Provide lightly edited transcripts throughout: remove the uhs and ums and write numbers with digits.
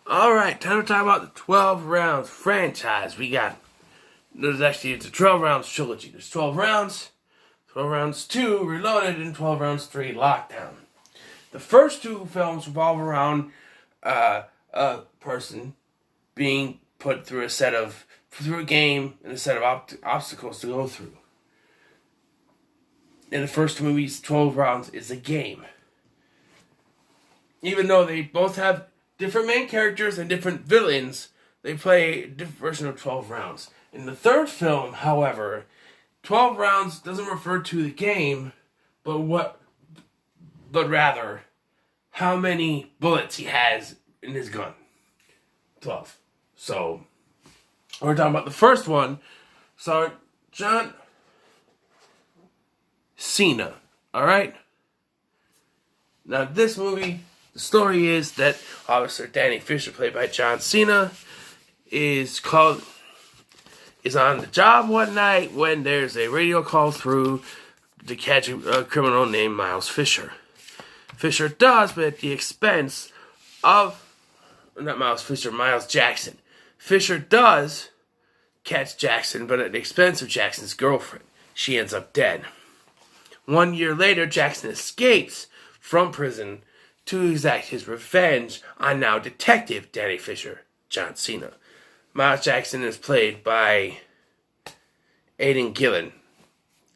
Alright, time to talk about the 12 Rounds franchise. It's a 12 Rounds trilogy. There's 12 Rounds, 12 Rounds 2, Reloaded, and 12 Rounds 3, Lockdown. The first two films revolve around a person being put through a game and a set of obstacles to go through. In the first two movies, 12 Rounds is a game. Even though they both have different main characters and different villains, they play a different version of 12 Rounds. In the third film, however, 12 Rounds doesn't refer to the game, but rather how many bullets he has in his gun. 12. So, we're talking about the first one. So, John Cena, alright? Now, this movie, the story is that Officer Danny Fisher, played by John Cena, is on the job one night when there's a radio call through to catch a criminal named Miles Fisher. Fisher does, but at the expense of... Not Miles Fisher, Miles Jackson. Fisher does catch Jackson, but at the expense of Jackson's girlfriend. She ends up dead. 1 year later, Jackson escapes from prison to exact his revenge on now Detective Danny Fisher, John Cena. Miles Jackson is played by Aidan Gillen.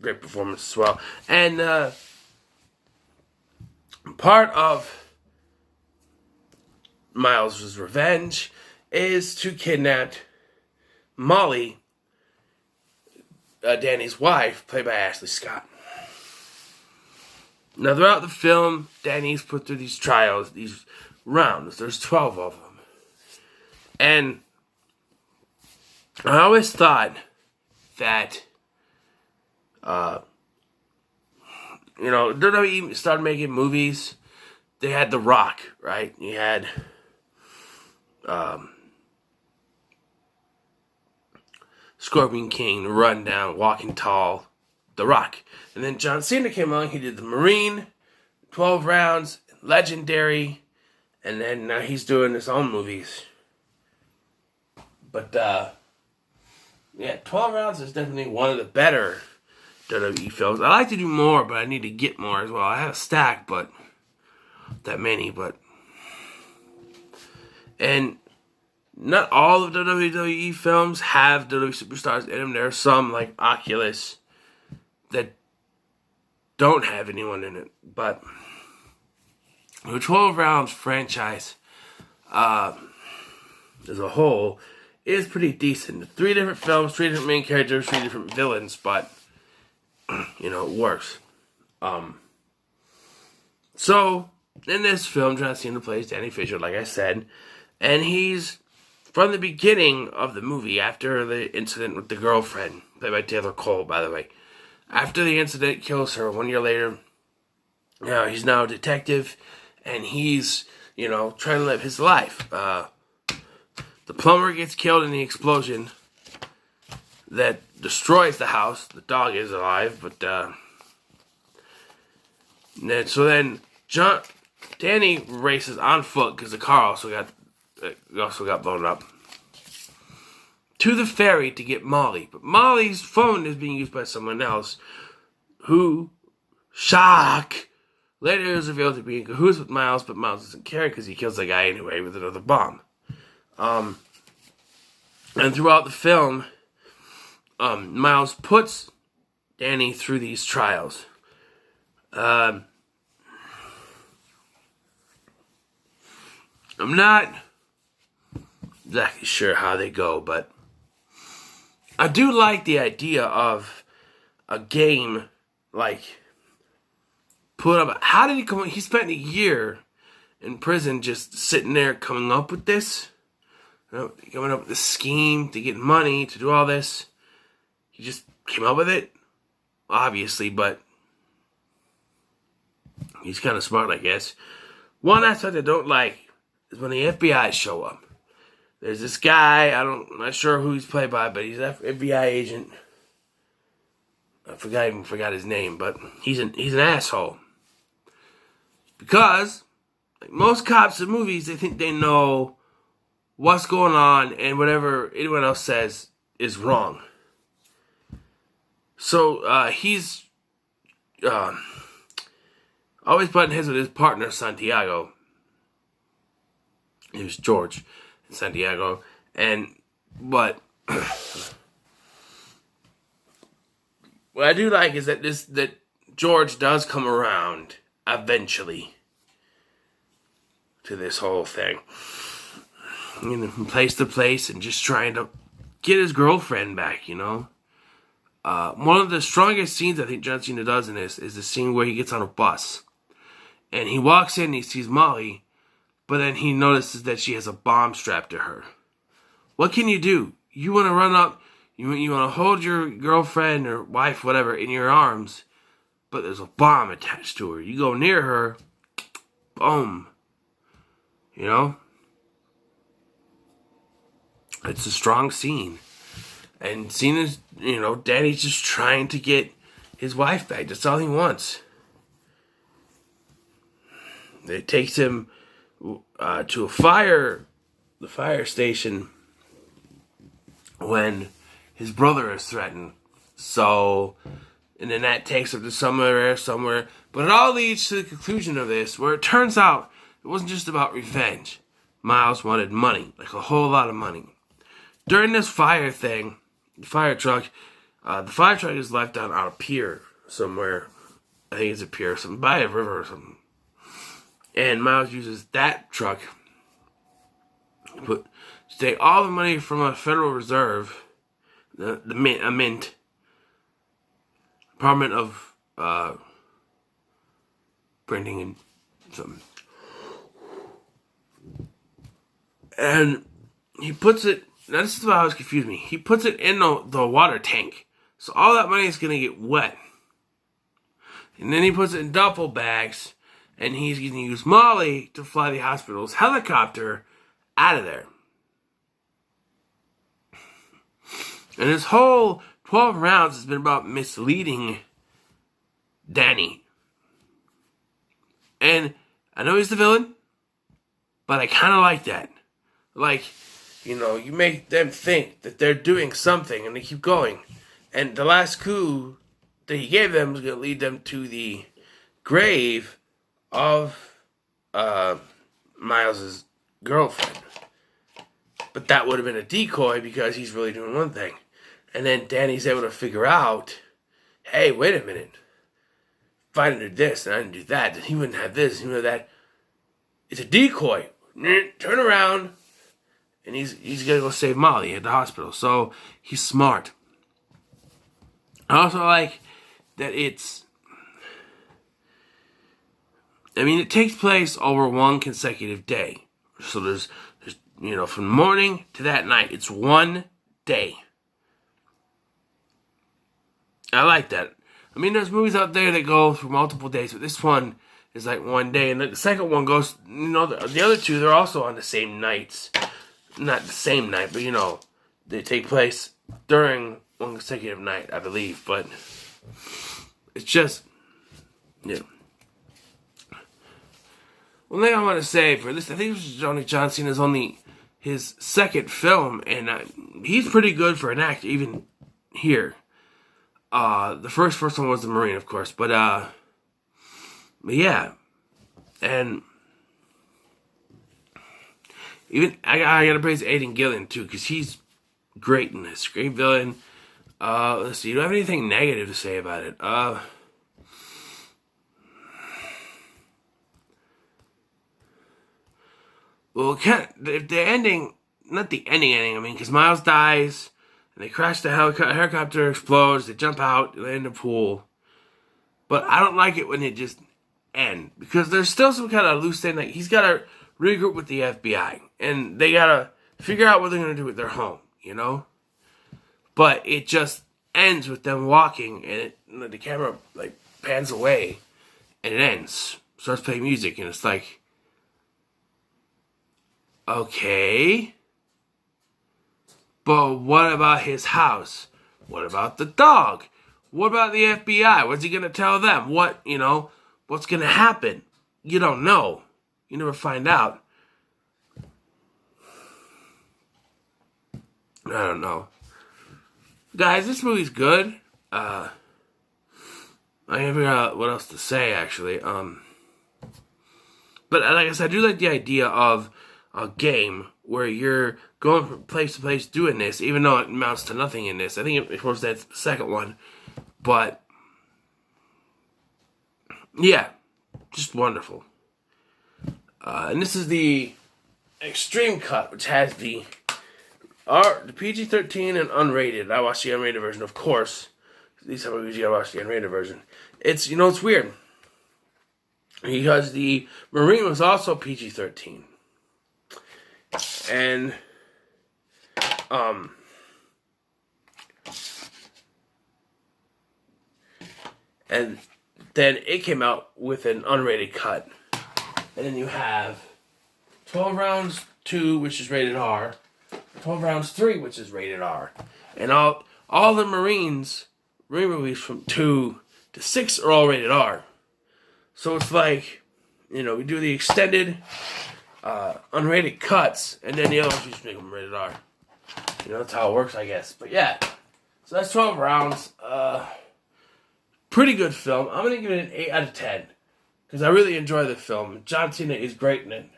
Great performance as well. And part of Miles' revenge is to kidnap Molly, Danny's wife, played by Ashley Scott. Now, throughout the film, Danny's put through these trials, these rounds. There's 12 of them. And I always thought that, WWE started making movies. They had The Rock, right? You had, Scorpion King, The Rundown, Walking Tall, The Rock. And then John Cena came along. He did The Marine, 12 Rounds, Legendary, and then now he's doing his own movies. But, 12 Rounds is definitely one of the better WWE films. I like to do more, but I need to get more as well. I have a stack, but that many, and not all of the WWE films have WWE superstars in them. There are some, like Oculus, that don't have anyone in it. But the 12 Rounds franchise as a whole is pretty decent. 3 different films, 3 different main characters, 3 different villains, but it works. So in this film, John Cena plays Danny Fisher, like I said, and he's from the beginning of the movie, after the incident with the girlfriend, played by Taylor Cole, by the way. After the incident kills her, 1 year later, he's now a detective, and he's, trying to live his life. The plumber gets killed in the explosion that destroys the house. The dog is alive, but, then Danny races on foot, because the car also got blown up, to the ferry to get Molly. But Molly's phone is being used by someone else who, shock, later is revealed to be in cahoots with Miles, but Miles doesn't care because he kills the guy anyway with another bomb. And throughout the film, Miles puts Danny through these trials. I'm not exactly sure how they go, but I do like the idea of a game, like, put up. How did he come? He spent a year in prison just sitting there coming up with this. Coming up with this scheme to get money, to do all this. He just came up with it, obviously, but he's kind of smart, I guess. One aspect I don't like is when the FBI show up. There's this guy, I'm not sure who he's played by, but he's an FBI agent. I forgot his name, but he's an asshole. Because, like most cops in movies, they think they know what's going on, and whatever anyone else says is wrong. So he's always butting heads with his partner Santiago. It was George and Santiago, but what I do like is that George does come around eventually to this whole thing, from place to place, and just trying to get his girlfriend back. One of the strongest scenes I think John Cena does in this is the scene where he gets on a bus, and he walks in and he sees Molly, but then he notices that she has a bomb strapped to her. What can you do? You want to run up, you want to hold your girlfriend or wife, whatever, in your arms, but there's a bomb attached to her. You go near her, boom. It's a strong scene. And Cena's, Danny's just trying to get his wife back. That's all he wants. It takes him to the fire station, when his brother is threatened. So, and then that takes him to somewhere. But it all leads to the conclusion of this, where it turns out it wasn't just about revenge. Miles wanted money, like a whole lot of money. During this fire thing, the fire truck is left on a pier somewhere. I think it's a pier, something by a river or something. And Miles uses that truck to take all the money from a Federal Reserve, a mint, Department of Printing and something. And he puts it, now this is what always confused me, he puts it in the water tank. So all that money is going to get wet. And then he puts it in duffel bags, and he's going to use Molly to fly the hospital's helicopter out of there. And this whole 12 rounds has been about misleading Danny. And I know he's the villain, but I kind of like that. Like, you make them think that they're doing something, and they keep going. And the last coup that he gave them was going to lead them to the grave of Miles's girlfriend. But that would have been a decoy, because he's really doing one thing. And then Danny's able to figure out, hey, wait a minute. If I didn't do this and I didn't do that, then he wouldn't have this, he wouldn't have that. It's a decoy. Turn around. And he's going to go save Molly at the hospital. So he's smart. I also like that it takes place over one consecutive day. So there's from morning to that night, it's one day. I like that. There's movies out there that go through multiple days, but this one is like one day. And the second one goes, the other two, they're also on the same nights. Not the same night, but they take place during one consecutive night, I believe. But it's just, One thing I want to say for this, I think John Cena is only his second film, and he's pretty good for an actor, even here. The first one was The Marine, of course, but yeah, and even I gotta praise Aidan Gillen too, because he's great in this, great villain. Let's see, do I have anything negative to say about it? Well, if the ending, not the ending, because Miles dies, and they crash the helicopter explodes, they jump out, they land in the pool. But I don't like it when it just ends, because there's still some kind of loose end, like he's got to regroup with the FBI, and they got to figure out what they're going to do with their home, But it just ends with them walking, and the camera, pans away, and it ends. Starts playing music, and it's like, okay, but what about his house? What about the dog? What about the FBI? What's he going to tell them? What's going to happen? You don't know. You never find out. I don't know. Guys, this movie's good. I can't figure out what else to say, actually. But like I said, I do like the idea of a game where you're going from place to place doing this, even though it amounts to nothing in this. I think it was that second one. But, yeah, just wonderful. And this is the extreme cut, which has the PG-13 and unrated. I watched the unrated version, of course. These are movies you gotta watch the unrated version. It's, it's weird. Because the Marine was also PG-13. And, and then it came out with an unrated cut. And then you have 12 Rounds 2, which is rated R. 12 Rounds 3, which is rated R. And all the Marine movies from 2 to 6 are all rated R. So it's like, we do the extended, unrated cuts, and then the other ones we just make them rated R. That's how it works, I guess. But yeah, so that's 12 Rounds. Pretty good film. I'm going to give it an 8 out of 10. Because I really enjoy the film. John Cena is great in it.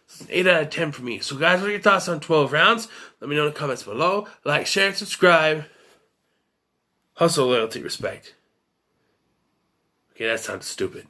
It's an 8 out of 10 for me. So guys, what are your thoughts on 12 Rounds? Let me know in the comments below. Like, share, and subscribe. Hustle, loyalty, respect. Okay, that sounds stupid.